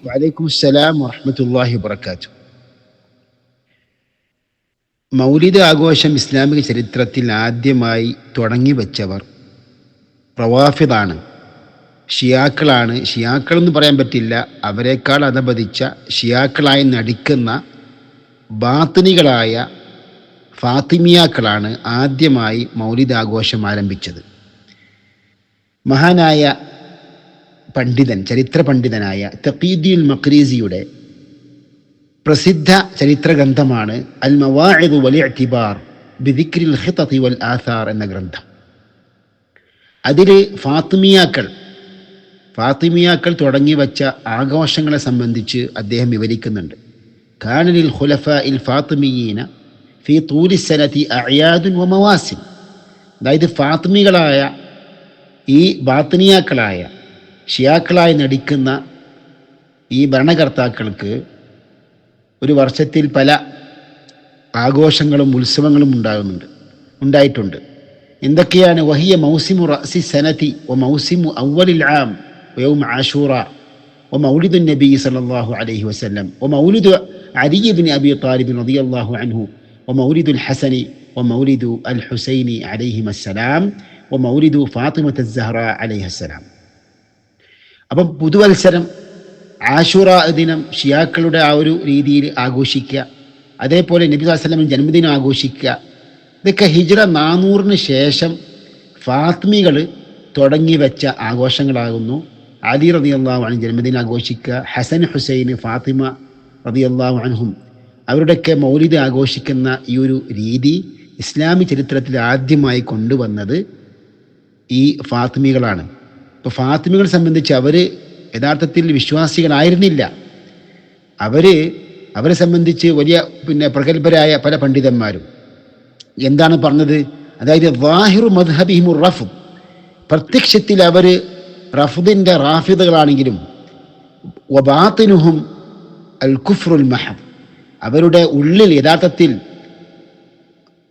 വഅലൈക്കും അസ്സലാം വറഹ്മത്തുള്ളാഹി വബറകാതുഹു. മൗലിദ് ആഘോഷം ഇസ്ലാമിക ചരിത്രത്തിൽ ആദ്യമായി തുടങ്ങി വച്ചവർ റവാഫിദാണ്, ഷിയാക്കളാണ്. ഷിയാക്കൾ എന്ന് പറയാൻ പറ്റില്ല, അവരെക്കാൾ അധപതിച്ച ഷിയാക്കളായി നടിക്കുന്ന ബാത്തിനികളായ ഫാത്തിമിയാക്കളാണ് ആദ്യമായി മൗലിദ് ആഘോഷം ആരംഭിച്ചത്. മഹാനായ പണ്ഡിതൻ, ചരിത്ര പണ്ഡിതനായ തഖീദ്ദീൻ മഖ്രീസിയുടെ പ്രസിദ്ധ ചരിത്ര ഗ്രന്ഥമാണ് അൽ മവാഇദ് വൽ ഇഅ്തിബാർ ബിദിക്രിൽ ഖിതതി വൽ ആഥാർ എന്ന ഗ്രന്ഥം. അതിൽ ഫാത്തിമിയാക്കൾ തുടങ്ങി വച്ച ആഘോഷങ്ങളെ സംബന്ധിച്ച് അദ്ദേഹം വിവരിക്കുന്നുണ്ട്. കാനലിൽ ഖുലഫാഇൽ ഫാത്തിമിയീന ഫീ തൂലി സനതി അഅയാദുൻ വ മവാസിം. അതായത് ഫാത്തിമികളായ ഈ ബാത്തിനിയാക്കളായ ഷിയാക്കളായി നടിക്കുന്ന ഈ ഭരണകർത്താക്കൾക്ക് ഒരു വർഷത്തിൽ പല ആഘോഷങ്ങളും ഉത്സവങ്ങളും ഉണ്ടായിട്ടുണ്ട്. എന്തൊക്കെയാണ്? വഹിയ മൗസിമു റഅസി സനതി വ മൗസിമു അവ്വലിൽ ആം വയൗം ആശൂറ വ മൗലിദുൻ നബി സല്ലല്ലാഹു അലൈഹി വസല്ലം വ മൗലിദു അലി ഇബ്നു അബി ത്വാലിബ് റളിയല്ലാഹു അൻഹു വ മൗലിദുൽ ഹസനി വ മൗലിദു അൽ ഹുസൈനി അലൈഹിമസ്സലാം വ മൗലിദു ഫാത്തിമത്ത് അസ്സഹ്റ അലൈഹിസ്സലാം. അപ്പം പുതുവത്സരം, ആശൂറ ദിനം ഷിയാക്കളുടെ ആ ഒരു രീതിയിൽ ആഘോഷിക്കുക, അതേപോലെ നബി സ്വല്ലല്ലാഹു അലൈഹി വസല്ലം ജന്മദിനം ആഘോഷിക്കുക. ഇതൊക്കെ ഹിജ്റ 400 ശേഷം ഫാത്തിമികൾ തുടങ്ങി വെച്ച ആഘോഷങ്ങളാകുന്നു. അലി റളിയല്ലാഹു അൻഹു ജന്മദിനം ആഘോഷിക്കുക, ഹസൻ ഹുസൈൻ ഫാത്തിമ റളിയല്ലാഹു അൻഹും അവരുടെയൊക്കെ മൗലിദ് ആഘോഷിക്കുന്ന ഈ ഒരു രീതി ഇസ്ലാമിക ചരിത്രത്തിൽ ആദ്യമായി കൊണ്ടുവന്നത് ഈ ഫാത്തിമികളാണ്. ഇപ്പോൾ ഫാത്തിമികളെ സംബന്ധിച്ച് അവർ യഥാർത്ഥത്തിൽ വിശ്വാസികളായിരുന്നില്ല. അവരെ സംബന്ധിച്ച് വലിയ പ്രഗത്ഭരായ പല പണ്ഡിതന്മാരും എന്താണ് പറഞ്ഞത്? അതായത് വാഹിറു മദ്ഹബിഹിമുർ റഫ്ദ്, പ്രത്യക്ഷത്തിൽ അവർ റഫ്ദിൻ്റെ റാഫിദുകളാണെങ്കിലും വബാത്തിനുഹും അൽ കുഫ്റുൽ മഹദ്, അവരുടെ ഉള്ളിൽ യഥാർത്ഥത്തിൽ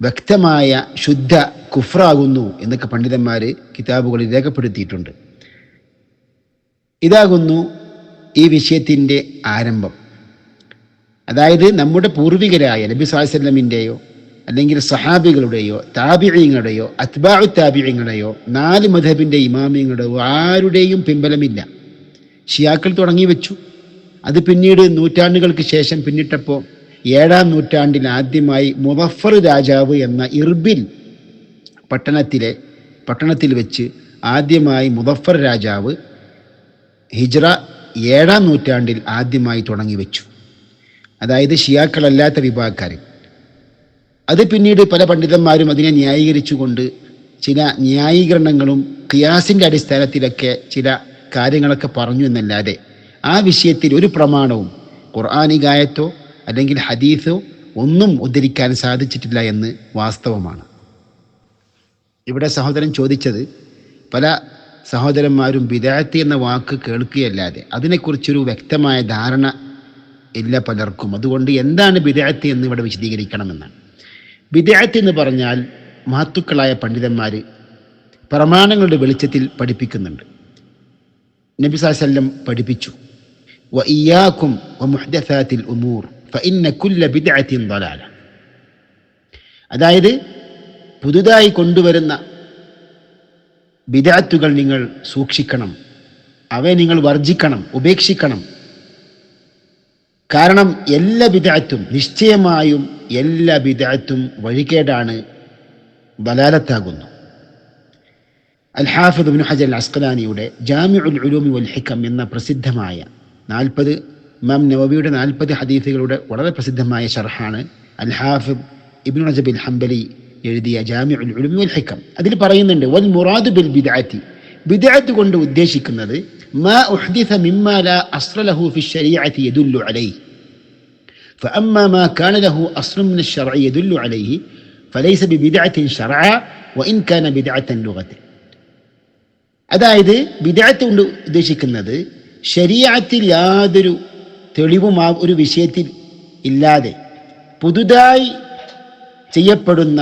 വ്യക്തമായ ശുദ്ധ കുഫ്റാകുന്നു എന്നൊക്കെ പണ്ഡിതന്മാർ കിതാബുകളിൽ രേഖപ്പെടുത്തിയിട്ടുണ്ട്. ഇതാകുന്നു ഈ വിഷയത്തിൻ്റെ ആരംഭം. അതായത് നമ്മുടെ പൂർവികരായ നബി സ്വല്ലല്ലാഹു അലൈഹി വസല്ലമിൻ്റെയോ അല്ലെങ്കിൽ സഹാബികളുടെയോ താബിഈങ്ങളുടെയോ അത്ബാഉ താബിഈങ്ങളുടെയോ 4 മദ്ഹബിൻ്റെ ഇമാമിങ്ങളുടെയോ ആരുടെയും പിൻബലമില്ല. ഷിയാക്കൾ തുടങ്ങി വെച്ചു. അത് പിന്നീട് നൂറ്റാണ്ടുകൾക്ക് ശേഷം പിന്നിട്ടപ്പോൾ 7-ാം നൂറ്റാണ്ടിൽ ആദ്യമായി മുദഫർ രാജാവ് എന്ന ഇർബിൽ പട്ടണത്തിൽ വെച്ച് ആദ്യമായി മുദഫർ രാജാവ് ഹിജ്റ 7-ാം നൂറ്റാണ്ടിൽ ആദ്യമായി തുടങ്ങി വെച്ചു. അതായത് ഷിയാക്കളല്ലാത്ത വിഭാഗക്കാർ. അത് പിന്നീട് പല പണ്ഡിതന്മാരും അതിനെ ന്യായീകരിച്ചുകൊണ്ട് ചില ന്യായീകരണങ്ങളും ഖിയാസിൻ്റെ അടിസ്ഥാനത്തിലൊക്കെ ചില കാര്യങ്ങളൊക്കെ പറഞ്ഞു എന്നല്ലാതെ ആ വിഷയത്തിൽ ഒരു പ്രമാണവും ഖുർആനികായത്തോ അല്ലെങ്കിൽ ഹദീസോ ഒന്നും ഉദ്ധരിക്കാൻ സാധിച്ചിട്ടില്ല എന്ന് വാസ്തവമാണ്. ഇവിടെ സഹോദരൻ ചോദിച്ചത്, പല സഹോദരന്മാരും ബിദഅത്ത് എന്ന വാക്ക് കേൾക്കുകയല്ലാതെ അതിനെക്കുറിച്ചൊരു വ്യക്തമായ ധാരണ ഇല്ല പലർക്കും. അതുകൊണ്ട് എന്താണ് ബിദഅത്ത് എന്ന് ഇവിടെ വിശദീകരിക്കണമെന്നാണ്. ബിദഅത്ത് എന്ന് പറഞ്ഞാൽ മഹത്തുക്കളായ പണ്ഡിതന്മാർ പ്രമാണങ്ങളുടെ വെളിച്ചത്തിൽ പഠിപ്പിക്കുന്നുണ്ട്. നബി സല്ലല്ലാഹു അലൈഹി വസല്ലം പഠിപ്പിച്ചു, വ ഇയ്യാകും വ മുഹ്ദസാത്തിൽ ഉമൂർ ഫഇന്ന കുല്ല ബിദ്അത്തിൻ ളലാല. അതായത് പുതുതായി കൊണ്ടുവരുന്ന ബിദ്അത്തുകൾ നിങ്ങൾ സൂക്ഷിക്കണം, അവയെ നിങ്ങൾ വർജിക്കണം, ഉപേക്ഷിക്കണം. കാരണം നിശ്ചയമായും എല്ലാ ബിദ്അത്തും വഴികേടാണ്, ദലാലത്താകുന്നു. അൽ ഹാഫിദ് ഇബ്നു ഹജർ അൽ അസ്ഖലാനിയുടെ ജാമിഉൽ ഉലൂമി വൽ ഹികം എന്ന പ്രസിദ്ധമായ 40 ഇമാം നവവിയുടെ 40 ഹദീസുകളുടെ വളരെ പ്രസിദ്ധമായ ശർഹാണ് അൽ ഹാഫിദ് ഇബ്നു റജബ് അൽ ഹംബലി എഴുതിയ ജാമിഉൽ ഉലൂമി വൽ ഹികം. അതിൽ പറയുന്നുണ്ട്, വൽ മുറാദു ബിൽ ബിദ്അത്തി, ബിദ്അത്ത് കൊണ്ട് ഉദ്ദേശിക്കുന്നത് മാ ഉഹ്ദിസ മിമ്മാ ലാ അസ്ല ലഹു ഫി ശരീഅത്തി യദുല്ലു അലൈഹി ഫഅമ്മാ മാ കാന ലഹു അസ്ലു മിന അശ്ശർഇ യദുല്ലു അലൈഹി ഫലൈസ ബിബിദ്അത്തിൻ ശർഅ വഇൻ കാന ബിദ്അത്തൻ ലുഗതൻ. അതായത് ബിദ്അത്ത് കൊണ്ട് ഉദ്ദേശിക്കുന്നത് ശരീഅത്തിൽ യാതൊരു തെളിവും ആ ഒരു വിഷയത്തിൽ ഇല്ലാതെ പുതുതായി ചെയ്യപ്പെടുന്ന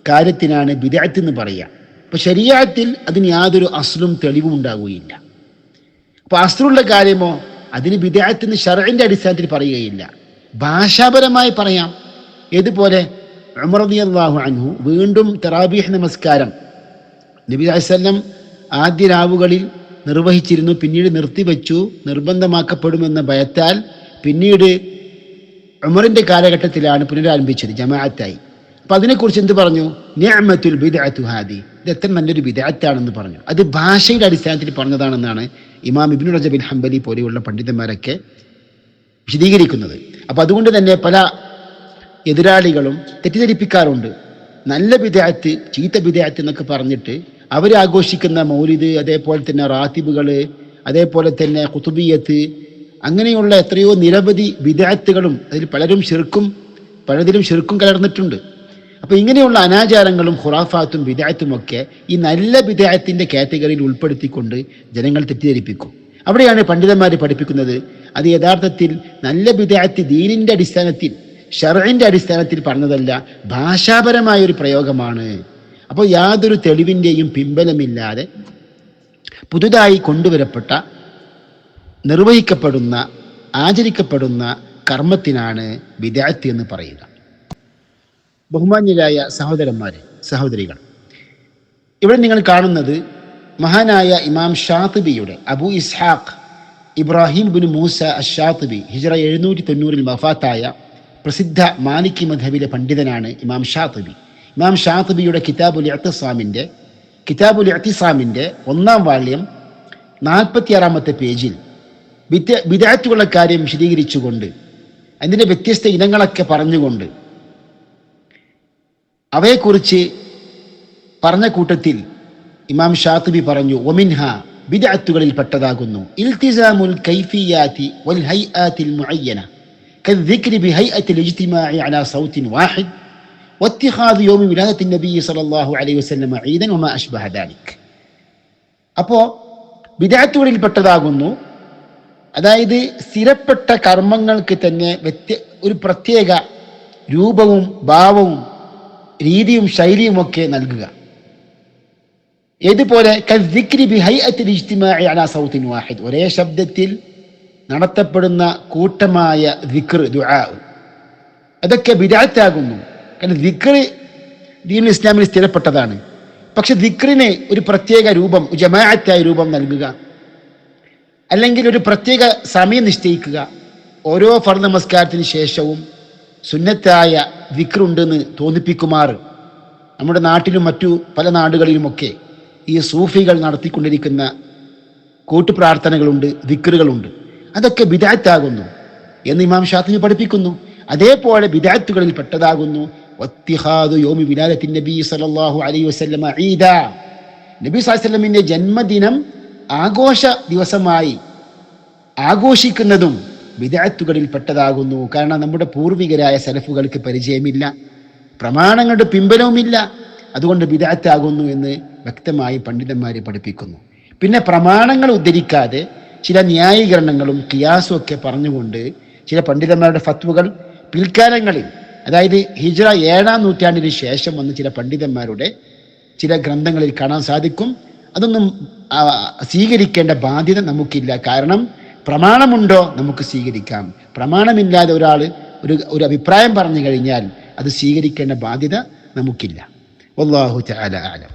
കാര്യത്തിനാണ് ബിദ്അത്ത് എന്ന് പറയുക. അപ്പോൾ ശരീഅത്തിൽ അതിന് യാതൊരു അസ്ലും തെളിവും ഉണ്ടാവുകയില്ല. അപ്പോൾ അസ്ലുള്ള കാര്യമോ അതിന് ബിദ്അത്ത് എന്ന് ശർഇന്റെ അടിസ്ഥാനത്തിൽ പറയുകയില്ല, ഭാഷാപരമായി പറയാം. ഏതുപോലെ ഉമർ റളിയല്ലാഹു അൻഹു വീണ്ടും തറാബീഹ് നമസ്കാരം നബി സല്ലല്ലാഹു അലൈഹി വസല്ലം ആദ്യ രാവുകളിൽ നിർവഹിച്ചിരുന്നു, പിന്നീട് നിർത്തിവെച്ചു, നിർബന്ധമാക്കപ്പെടുമെന്ന ഭയത്താൽ പിന്നീട് ഉമറിന്റെ കാലഘട്ടത്തിലാണ് പുനരാരംഭിച്ചത്, ജമാഅത്തായി. അപ്പൊ അതിനെക്കുറിച്ച് എന്ത് പറഞ്ഞു? നിഅമത്തുൽ ബിദ്അത്തു ഹാദി, ഇത് എത്ര നല്ലൊരു ബിദ്അത്താണെന്ന് പറഞ്ഞു. അത് ഭാഷയുടെ അടിസ്ഥാനത്തിൽ പറഞ്ഞതാണെന്നാണ് ഇമാം ഇബ്നു റജബിൽ ഹംബലി പോലെയുള്ള പണ്ഡിതന്മാരൊക്കെ വിശദീകരിക്കുന്നത്. അപ്പൊ അതുകൊണ്ട് തന്നെ പല എതിരാളികളും തെറ്റിദ്ധരിപ്പിക്കാറുണ്ട്. നല്ല ബിദ്അത്ത്, ചീത്ത ബിദ്അത്ത് എന്നൊക്കെ പറഞ്ഞിട്ട് അവരാഘോഷിക്കുന്ന മൗലിദ്, അതേപോലെ തന്നെ റാത്തിബുകൾ, അതേപോലെ തന്നെ ഖുതുബിയത്ത്, അങ്ങനെയുള്ള എത്രയോ നിരവധി ബിദ്അത്തുകളും അതിൽ പലതിലും ശിർക്കും കലർന്നിട്ടുണ്ട്. അപ്പൊ ഇങ്ങനെയുള്ള അനാചാരങ്ങളും ഖുറാഫാത്തും ബിദ്അത്തും ഒക്കെ ഈ നല്ല ബിദ്അത്തിന്റെ കാറ്റഗറിയിൽ ഉൾപ്പെടുത്തിക്കൊണ്ട് ജനങ്ങൾ തെറ്റിദ്ധരിപ്പിക്കും. അവിടെയാണ് പണ്ഡിതന്മാർ പഠിപ്പിക്കുന്നത്, അത് യഥാർത്ഥത്തിൽ നല്ല ബിദ്അത്ത് ദീനിന്റെ അടിസ്ഥാനത്തിൽ, ശർഇന്റെ അടിസ്ഥാനത്തിൽ പറഞ്ഞതല്ല, ഭാഷാപരമായ ഒരു പ്രയോഗമാണ്. അപ്പോൾ യാതൊരു തെളിവിൻ്റെയും പിൻബലമില്ലാതെ പുതുതായി കൊണ്ടുവരപ്പെട്ട, നിർവഹിക്കപ്പെടുന്ന, ആചരിക്കപ്പെടുന്ന കർമ്മത്തിനാണ് ബിദ്അത്ത് എന്ന് പറയുക. ബഹുമാന്യരായ സഹോദരന്മാരെ, സഹോദരികൾ, ഇവിടെ നിങ്ങൾ കാണുന്നത് മഹാനായ ഇമാം ഷാത്തിബിയുടെ, അബു ഇസ്ഹാഖ് ഇബ്രാഹിം ബിൻ മൂസ അഷാത്തിബി, ഹിജ്റ 790 വഫാത്തായ പ്രസിദ്ധ മാലിക്കി മദ്ഹബിലെ പണ്ഡിതനാണ് ഇമാം ഷാത്തിബി. ഇമാം ഷാത്തിബിയുടെ കിതാബുൽ ഇഅ്തിസാമിന്റെ 1-ാം വാള്യം 46-ാമത്തെ പേജിൽ ബിദ്അത്തുകളുടെ കാര്യം വിശദീകരിച്ചുകൊണ്ട്, അതിൻ്റെ വ്യത്യസ്ത ഇനങ്ങളൊക്കെ പറഞ്ഞുകൊണ്ട്, അവയെക്കുറിച്ച് പറഞ്ഞ കൂട്ടത്തിൽ ഇമാം ഷാത്തിബി പറഞ്ഞു, വമിൻഹ, ബിദ്അത്തുകളിൽ പെട്ടതാകുന്നു, ഇൽതിസാമുൽ കൈഫിയാതി വൽ ഹൈആതിൽ മുഅയ്യന കദ്ദിക്രി ബിഹൈഅത്തിൽ ഇജ്തിമാഇ അലാ സൗത്തിൻ വാഹിദ് വത്തിഖാദ് യൗമി വിലാദത്തിൻ നബി സല്ലല്ലാഹു അലൈഹി വസല്ലം ഈദൻ വമാ അശ്ബഹ ദാലിക്. അപ്പോൾ ബിദ്അത്തുകളിൽ പെട്ടതാകുന്നു, അതായത് സ്ഥിരപ്പെട്ട കർമ്മങ്ങൾക്ക് തന്നെ ഒരു പ്രത്യേക രൂപവും ഭാവവും രീതിയും ശൈലിയും ഒക്കെ നൽകുക. ഏതുപോലെ കദ്ദിക്രി ബിഹൈഅത്തിൽ ഇജ്തിമാഇ അലാ സൗത്തിൻ വാഹിദ്, ഒരേ ശബ്ദത്തിൽ നടത്തപ്പെടുന്ന കൂട്ടമായ ദിക്ർ, ദുആ, അതൊക്കെ ബിദ്അത്താകുന്നു. കാരണം ദിക്ർ ദീനുൽ ഇസ്ലാമിൽ സ്ഥിരപ്പെട്ടതാണ്. പക്ഷെ ദിക്റിന് ഒരു പ്രത്യേക രൂപം, ജമാഅത്തായ രൂപം നൽകുക, അല്ലെങ്കിൽ ഒരു പ്രത്യേക സമയം നിശ്ചയിക്കുക, ഓരോ ഫർദ് നമസ്കാരത്തിന് ശേഷവും സുന്നത്തായ ദിക്റുണ്ടെന്ന് തോന്നിപ്പിക്കുമാർ നമ്മുടെ നാട്ടിലും മറ്റു പല നാടുകളിലുമൊക്കെ ഈ സൂഫികൾ നടത്തിക്കൊണ്ടിരിക്കുന്ന കൂട്ടുപ്രാർത്ഥനകളുണ്ട്, ദിക്റുകളുണ്ട്. അതൊക്കെ ബിദ്അത്താകുന്നു എന്ന് ഇമാം ഷാത്തിബി പഠിപ്പിക്കുന്നു. അതേപോലെ ബിദ്അത്തുകളിൽ പെട്ടതാകുന്നു വത്തിഖാദു യൗമി വിലാദത്തിൻ നബി സല്ലല്ലാഹു അലൈഹി വസല്ലം ഈദ, നബി സല്ലല്ലാഹു അലൈഹി വസല്ലമിന്റെ ജന്മദിനം ആഘോഷ ദിവസമായി ആഘോഷിക്കുന്നതും ബിദ്അത്തുകളിൽ പെട്ടതാകുന്നു. കാരണം നമ്മുടെ പൂർവികരായ സലഫുകൾക്ക് പരിചയമില്ല, പ്രമാണങ്ങളുടെ പിൻബലവുമില്ല, അതുകൊണ്ട് ബിദ്അത്താകുന്നു എന്ന് വ്യക്തമായി പണ്ഡിതന്മാരെ പഠിപ്പിക്കുന്നു. പിന്നെ പ്രമാണങ്ങൾ ഉദ്ധരിക്കാതെ ചില ന്യായീകരണങ്ങളും ഖിയാസും ഒക്കെ പറഞ്ഞുകൊണ്ട് ചില പണ്ഡിതന്മാരുടെ ഫത്വകൾ പിൽക്കാലങ്ങളിൽ, അതായത് ഹിജ്റ 7-ാം നൂറ്റാണ്ടിന് ശേഷം വന്ന ചില പണ്ഡിതന്മാരുടെ ചില ഗ്രന്ഥങ്ങളിൽ കാണാൻ സാധിക്കും. അതൊന്നും സ്വീകരിക്കേണ്ട ബാധ്യത നമുക്കില്ല. കാരണം പ്രമാണമുണ്ടോ നമുക്ക് സ്വീകരിക്കാം, പ്രമാണമില്ലാതെ ഒരാൾ ഒരു അഭിപ്രായം പറഞ്ഞു കഴിഞ്ഞാൽ അത് സ്വീകരിക്കേണ്ട ബാധ്യത നമുക്കില്ല. വല്ലാഹു തആല അഅലം.